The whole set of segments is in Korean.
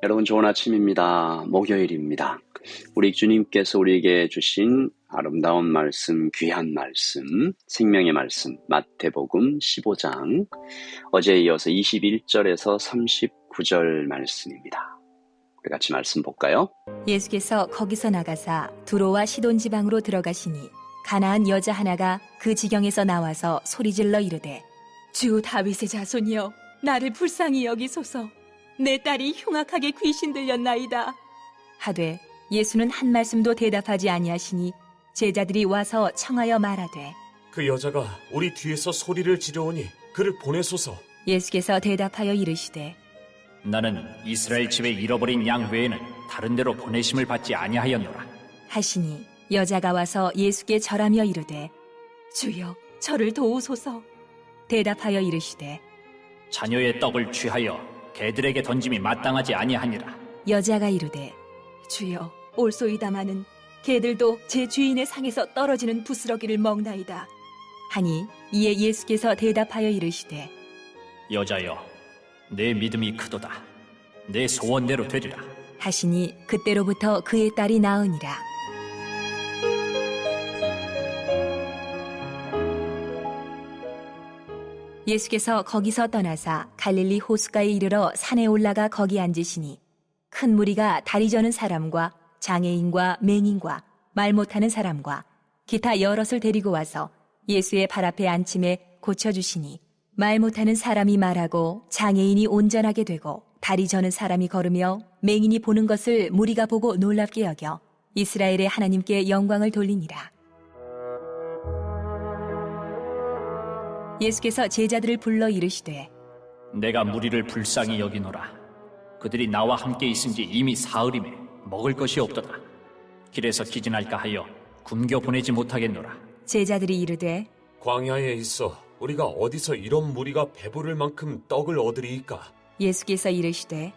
여러분 좋은 아침입니다. 목요일입니다. 우리 주님께서 우리에게 주신 아름다운 말씀, 귀한 말씀, 생명의 말씀, 마태복음 15장, 어제에 이어서 21절에서 39절 말씀입니다. 우리 같이 말씀 볼까요? 예수께서 거기서 나가사 두로와 시돈 지방으로 들어가시니 가나안 여자 하나가 그 지경에서 나와서 소리질러 이르되 주 다윗의 자손이여 나를 불쌍히 여기소서. 내 딸이 흉악하게 귀신 들렸나이다 하되 예수는 한 말씀도 대답하지 아니하시니 제자들이 와서 청하여 말하되 그 여자가 우리 뒤에서 소리를 지르오니 그를 보내소서. 예수께서 대답하여 이르시되 나는 이스라엘 집에 잃어버린 양 외에는 다른 데로 보내심을 받지 아니하였노라. 하시니 여자가 와서 예수께 절하며 이르되 주여 저를 도우소서. 대답하여 이르시되 자녀의 떡을 취하여 개들에게 던짐이 마땅하지 아니하니라. 여자가 이르되 주여 올소이다마는 개들도 제 주인의 상에서 떨어지는 부스러기를 먹나이다 하니 이에 예수께서 대답하여 이르시되 여자여, 내 믿음이 크도다. 내 소원대로 되리라. 하시니 그때로부터 그의 딸이 나으니라. 예수께서 거기서 떠나사 갈릴리 호숫가에 이르러 산에 올라가 거기 앉으시니 큰 무리가 다리 저는 사람과 장애인과 맹인과 말 못하는 사람과 기타 여럿을 데리고 와서 예수의 발 앞에 앉힘에 고쳐주시니 말 못하는 사람이 말하고 장애인이 온전하게 되고 다리 저는 사람이 걸으며 맹인이 보는 것을 무리가 보고 놀랍게 여겨 이스라엘의 하나님께 영광을 돌리니라. 예수께서 제자들을 불러 이르시되 내가 무리를 불쌍히 여기노라. 그들이 나와 함께 있은지 이미 사흘이매 먹을 것이 없도다. 길에서 기진할까 하여 굶겨 보내지 못하겠노라. 제자들이 이르되 광야에 있어 우리가 어디서 이런 무리가 배부를 만큼 떡을 얻으리이까? 예수께서 이르시되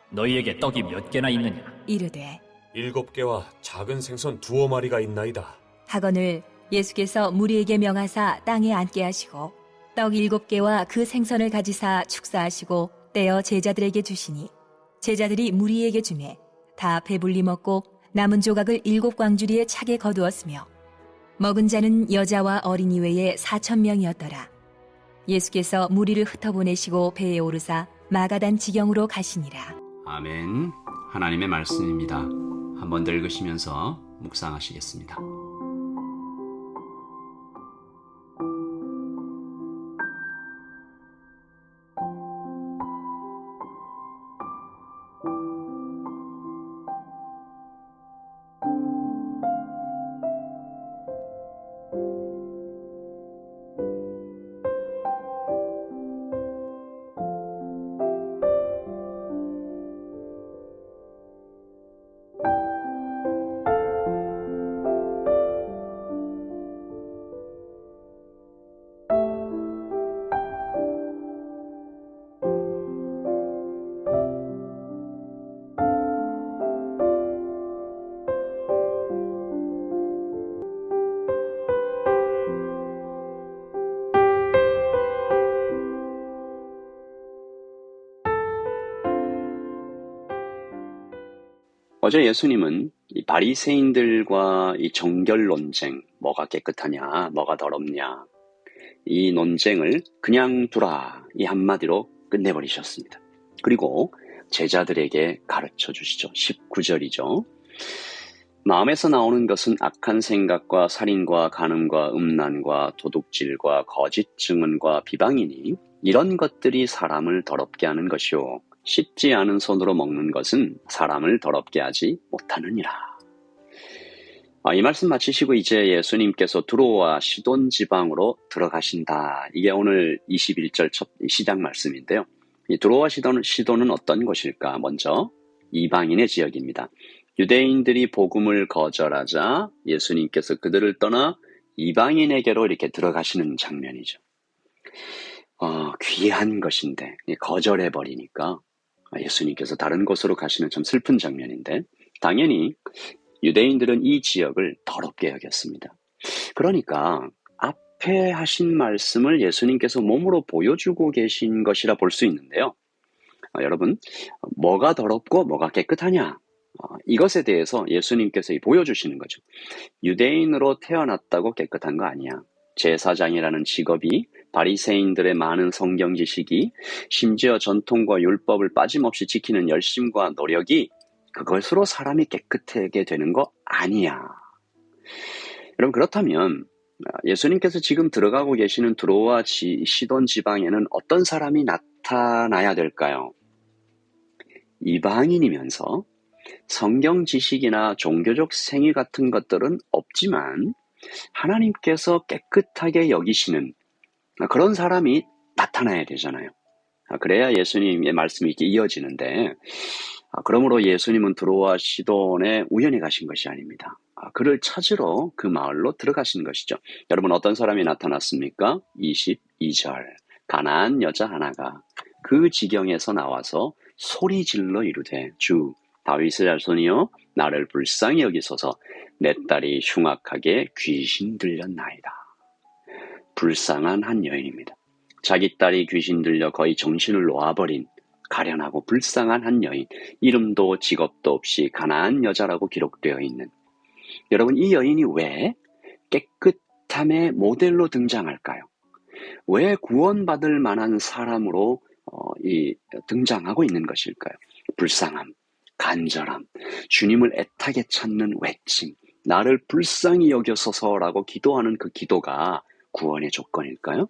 너희에게 떡이 몇 개나 있느냐? 이르되 7개와 작은 생선 2마리가 있나이다. 하거늘 예수께서 무리에게 명하사 땅에 앉게 하시고 떡 7개와 그 생선을 가지사 축사하시고 떼어 제자들에게 주시니 제자들이 무리에게 주매 다 배불리 먹고 남은 조각을 7광주리에 차게 거두었으며 먹은 자는 여자와 어린이 외에 4,000명이었더라. 예수께서 무리를 흩어보내시고 배에 오르사 마가단 지경으로 가시니라. 아멘. 하나님의 말씀입니다. 한번 더 읽으시면서 묵상하시겠습니다. 어제 예수님은 이 바리새인들과 이 정결 논쟁, 뭐가 깨끗하냐, 뭐가 더럽냐, 이 논쟁을 그냥 두라, 이 한마디로 끝내버리셨습니다. 그리고 제자들에게 가르쳐 주시죠. 19절이죠. 마음에서 나오는 것은 악한 생각과 살인과 간음과 음란과 도둑질과 거짓 증언과 비방이니 이런 것들이 사람을 더럽게 하는 것이요. 씻지 않은 손으로 먹는 것은 사람을 더럽게 하지 못하느니라. 이 말씀 마치시고 이제 예수님께서 두로와 시돈 지방으로 들어가신다. 이게 오늘 21절 첫 시작 말씀인데요. 이 두로와 시돈은 어떤 곳일까? 먼저 이방인의 지역입니다. 유대인들이 복음을 거절하자 예수님께서 그들을 떠나 이방인에게로 이렇게 들어가시는 장면이죠. 귀한 것인데 거절해버리니까 예수님께서 다른 곳으로 가시는 참 슬픈 장면인데 당연히 유대인들은 이 지역을 더럽게 여겼습니다. 그러니까 앞에 하신 말씀을 예수님께서 몸으로 보여주고 계신 것이라 볼 수 있는데요. 여러분, 뭐가 더럽고 뭐가 깨끗하냐? 이것에 대해서 예수님께서 보여주시는 거죠. 유대인으로 태어났다고 깨끗한 거 아니야. 제사장이라는 직업이, 바리새인들의 많은 성경 지식이, 심지어 전통과 율법을 빠짐없이 지키는 열심과 노력이 그것으로 사람이 깨끗하게 되는 거 아니야. 여러분, 그렇다면 예수님께서 지금 들어가고 계시는 드로아 시돈 지방에는 어떤 사람이 나타나야 될까요? 이방인이면서 성경 지식이나 종교적 생위 같은 것들은 없지만 하나님께서 깨끗하게 여기시는 그런 사람이 나타나야 되잖아요. 그래야 예수님의 말씀이 이렇게 이어지는데, 그러므로 예수님은 드로아 시돈에 우연히 가신 것이 아닙니다. 그를 찾으러 그 마을로 들어가신 것이죠. 여러분, 어떤 사람이 나타났습니까? 22절. 가나안 여자 하나가 그 지경에서 나와서 소리 질러 이르되, 주 다윗의 자손이여 나를 불쌍히 여기소서, 내 딸이 흉악하게 귀신 들렸나이다. 불쌍한 한 여인입니다. 자기 딸이 귀신 들려 거의 정신을 놓아버린 가련하고 불쌍한 한 여인, 이름도 직업도 없이 가나안 여자라고 기록되어 있는, 여러분, 이 여인이 왜 깨끗함의 모델로 등장할까요? 왜 구원받을 만한 사람으로 등장하고 있는 것일까요? 불쌍함, 간절함, 주님을 애타게 찾는 외침, 나를 불쌍히 여겨서서라고 기도하는 그 기도가 구원의 조건일까요?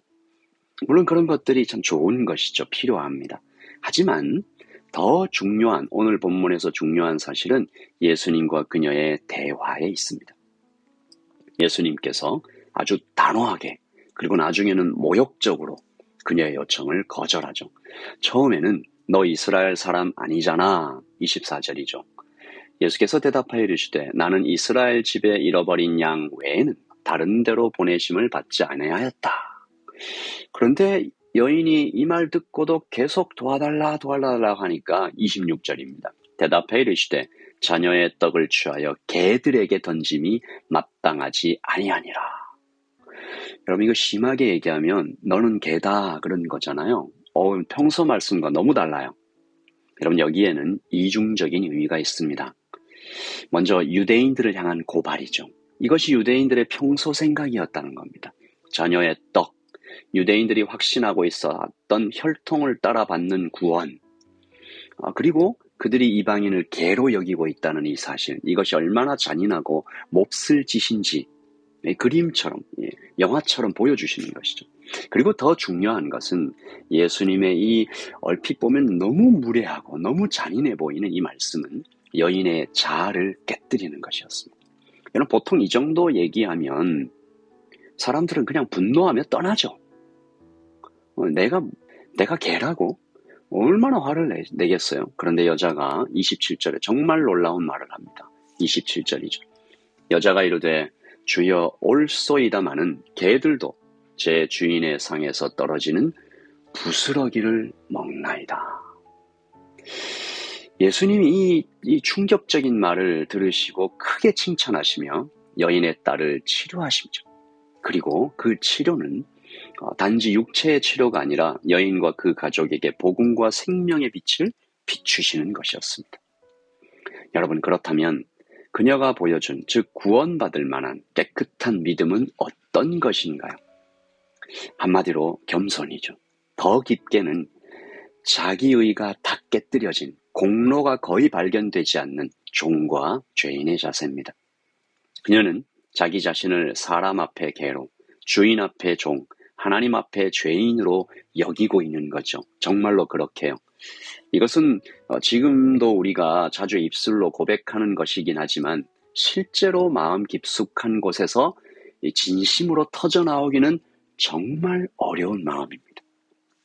물론 그런 것들이 참 좋은 것이죠. 필요합니다. 하지만 더 중요한, 오늘 본문에서 중요한 사실은 예수님과 그녀의 대화에 있습니다. 예수님께서 아주 단호하게, 그리고 나중에는 모욕적으로 그녀의 요청을 거절하죠. 처음에는 너 이스라엘 사람 아니잖아. 24절이죠. 예수께서 대답하여 이르시되 나는 이스라엘 집에 잃어버린 양 외에는 다른 데로 보내심을 받지 아니하였다. 그런데 여인이 이 말 듣고도 계속 도와달라 하니까 26절입니다. 대답하여 이르시되 자녀의 떡을 취하여 개들에게 던짐이 마땅하지 아니하니라. 여러분, 이거 심하게 얘기하면 너는 개다 그런 거잖아요. 평소 말씀과 너무 달라요. 여러분, 여기에는 이중적인 의미가 있습니다. 먼저 유대인들을 향한 고발이죠. 이것이 유대인들의 평소 생각이었다는 겁니다. 자녀의 떡, 유대인들이 확신하고 있었던 혈통을 따라 받는 구원, 그리고 그들이 이방인을 개로 여기고 있다는 이 사실, 이것이 얼마나 잔인하고 몹쓸 짓인지 그림처럼, 영화처럼 보여주시는 것이죠. 그리고 더 중요한 것은 예수님의 이 얼핏 보면 너무 무례하고 너무 잔인해 보이는 이 말씀은 여인의 자아를 깨뜨리는 것이었습니다. 여러분, 보통 이 정도 얘기하면 사람들은 그냥 분노하며 떠나죠. 내가 개라고? 얼마나 화를 내겠어요. 그런데 여자가 27절에 정말 놀라운 말을 합니다. 27절이죠. 여자가 이르되 주여 올소이다마는 개들도 제 주인의 상에서 떨어지는 부스러기를 먹나이다. 예수님이 이 충격적인 말을 들으시고 크게 칭찬하시며 여인의 딸을 치료하시죠. 그리고 그 치료는 단지 육체의 치료가 아니라 여인과 그 가족에게 복음과 생명의 빛을 비추시는 것이었습니다. 여러분, 그렇다면 그녀가 보여준, 즉 구원받을 만한 깨끗한 믿음은 어떤 것인가요? 한마디로 겸손이죠. 더 깊게는 자기의가 다 깨뜨려진, 공로가 거의 발견되지 않는 종과 죄인의 자세입니다. 그녀는 자기 자신을 사람 앞에 개로, 주인 앞에 종, 하나님 앞에 죄인으로 여기고 있는 거죠. 정말로 그렇게요. 이것은 지금도 우리가 자주 입술로 고백하는 것이긴 하지만 실제로 마음 깊숙한 곳에서 진심으로 터져나오기는 정말 어려운 마음입니다.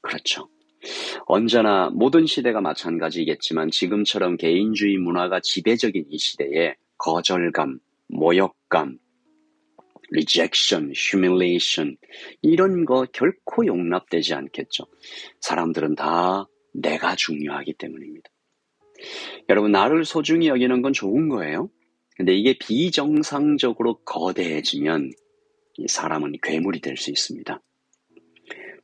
그렇죠. 언제나 모든 시대가 마찬가지겠지만 지금처럼 개인주의 문화가 지배적인 이 시대에 거절감, 모욕감, rejection, humiliation, 이런 거 결코 용납되지 않겠죠. 사람들은 다 내가 중요하기 때문입니다. 여러분, 나를 소중히 여기는 건 좋은 거예요. 근데 이게 비정상적으로 거대해지면 사람은 괴물이 될 수 있습니다.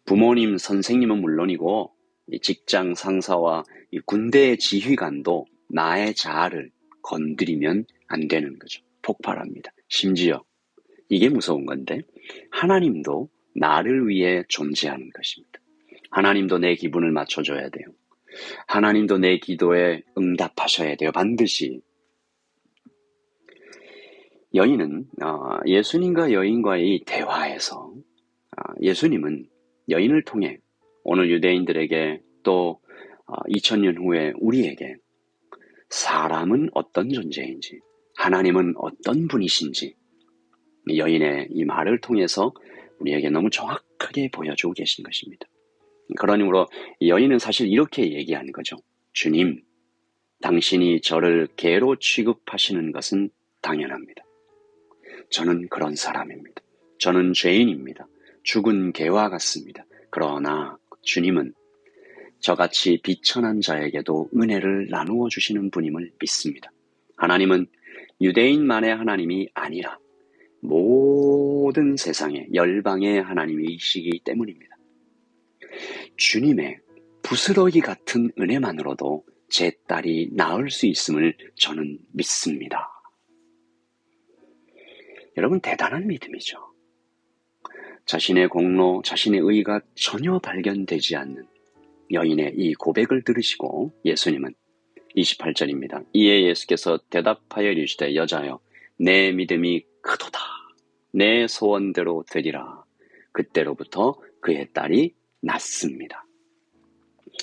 부모님, 선생님은 물론이고 이 직장 상사와 이 군대의 지휘관도 나의 자아를 건드리면 안 되는 거죠. 폭발합니다. 심지어 이게 무서운 건데 하나님도 나를 위해 존재하는 것입니다. 하나님도 내 기분을 맞춰줘야 돼요. 하나님도 내 기도에 응답하셔야 돼요. 반드시. 여인은 예수님과 여인과의 이 대화에서 예수님은 여인을 통해 오늘 유대인들에게 또 2000년 후에 우리에게 사람은 어떤 존재인지, 하나님은 어떤 분이신지 여인의 이 말을 통해서 우리에게 너무 정확하게 보여주고 계신 것입니다. 그러므로 여인은 사실 이렇게 얘기하는 거죠. 주님, 당신이 저를 개로 취급하시는 것은 당연합니다. 저는 그런 사람입니다. 저는 죄인입니다. 죽은 개와 같습니다. 그러나 주님은 저같이 비천한 자에게도 은혜를 나누어 주시는 분임을 믿습니다. 하나님은 유대인만의 하나님이 아니라 모든 세상의 열방의 하나님이시기 때문입니다. 주님의 부스러기 같은 은혜만으로도 제 딸이 나을 수 있음을 저는 믿습니다. 여러분, 대단한 믿음이죠. 자신의 공로, 자신의 의의가 전혀 발견되지 않는 여인의 이 고백을 들으시고 예수님은 28절입니다. 이에 예수께서 대답하여 이르시되 여자여 내 믿음이 크도다. 내 소원대로 되리라. 그때로부터 그의 딸이 낫습니다.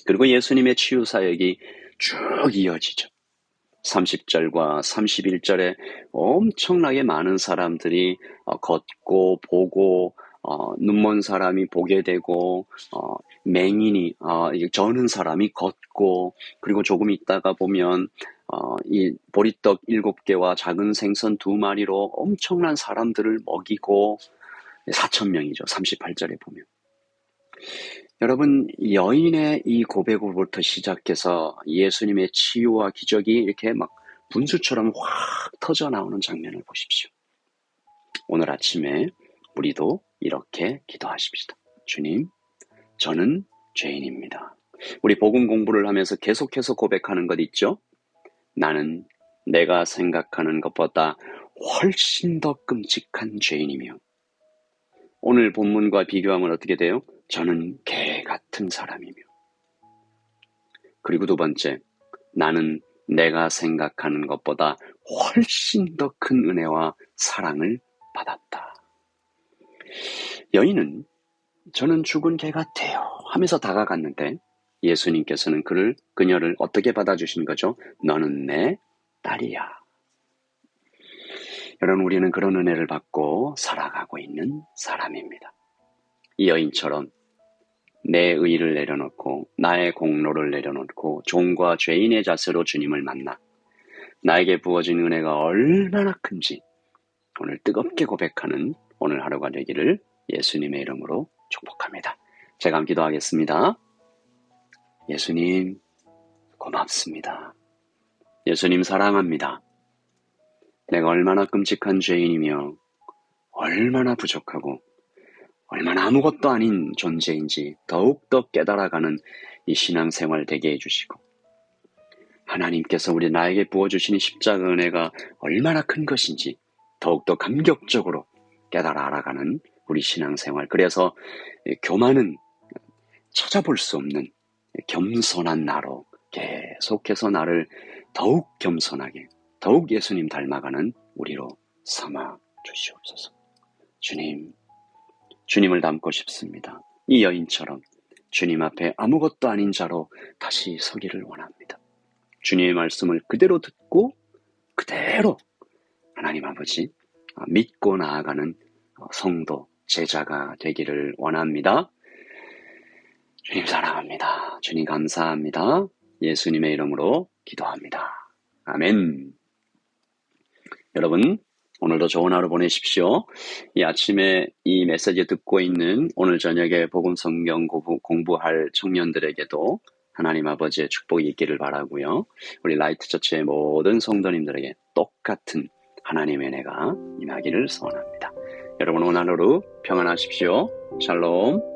그리고 예수님의 치유 사역이 쭉 이어지죠. 30절과 31절에 엄청나게 많은 사람들이 걷고 보고 눈먼 사람이 보게 되고 맹인이 저는 사람이 걷고 그리고 조금 있다가 보면 이 보리떡 7개와 작은 생선 2마리로 엄청난 사람들을 먹이고 4,000명이죠. 38절에 보면. 여러분, 여인의 이 고백으로부터 시작해서 예수님의 치유와 기적이 이렇게 막 분수처럼 확 터져 나오는 장면을 보십시오. 오늘 아침에 우리도 이렇게 기도하십시다. 주님, 저는 죄인입니다. 우리 복음 공부를 하면서 계속해서 고백하는 것 있죠? 나는 내가 생각하는 것보다 훨씬 더 끔찍한 죄인이며 오늘 본문과 비교하면 어떻게 돼요? 저는 개 같은 사람이며 그리고 두 번째, 나는 내가 생각하는 것보다 훨씬 더 큰 은혜와 사랑을 받았다. 여인은 저는 죽은 개 같아요 하면서 다가갔는데 예수님께서는 그녀를 어떻게 받아주신 거죠? 너는 내 딸이야. 여러분, 우리는 그런 은혜를 받고 살아가고 있는 사람입니다. 이 여인처럼 내 의의를 내려놓고 나의 공로를 내려놓고 종과 죄인의 자세로 주님을 만나 나에게 부어진 은혜가 얼마나 큰지 오늘 뜨겁게 고백하는 오늘 하루가 되기를 예수님의 이름으로 축복합니다. 제가 함께 기도하겠습니다. 예수님, 고맙습니다. 예수님, 사랑합니다. 내가 얼마나 끔찍한 죄인이며 얼마나 부족하고 얼마나 아무것도 아닌 존재인지 더욱더 깨달아가는 이 신앙생활 되게 해주시고 하나님께서 우리 나에게 부어주시는 십자가 은혜가 얼마나 큰 것인지 더욱더 감격적으로 깨달아 알아가는 우리 신앙생활, 그래서 교만은 찾아볼 수 없는 겸손한 나로 계속해서 나를 더욱 겸손하게 더욱 예수님 닮아가는 우리로 삼아 주시옵소서. 주님을 닮고 싶습니다. 이 여인처럼 주님 앞에 아무것도 아닌 자로 다시 서기를 원합니다. 주님의 말씀을 그대로 듣고 그대로 하나님 아버지 믿고 나아가는 성도, 제자가 되기를 원합니다. 주님 사랑합니다. 주님 감사합니다. 예수님의 이름으로 기도합니다. 아멘. 여러분, 오늘도 좋은 하루 보내십시오. 이 아침에 이 메시지 듣고 있는 오늘 저녁에 복음 성경 공부할 청년들에게도 하나님 아버지의 축복이 있기를 바라고요. 우리 라이트 처치의 모든 성도님들에게 똑같은 하나님의 은혜가 임하기를 소원합니다. 여러분, 오늘 하루 평안하십시오. 샬롬.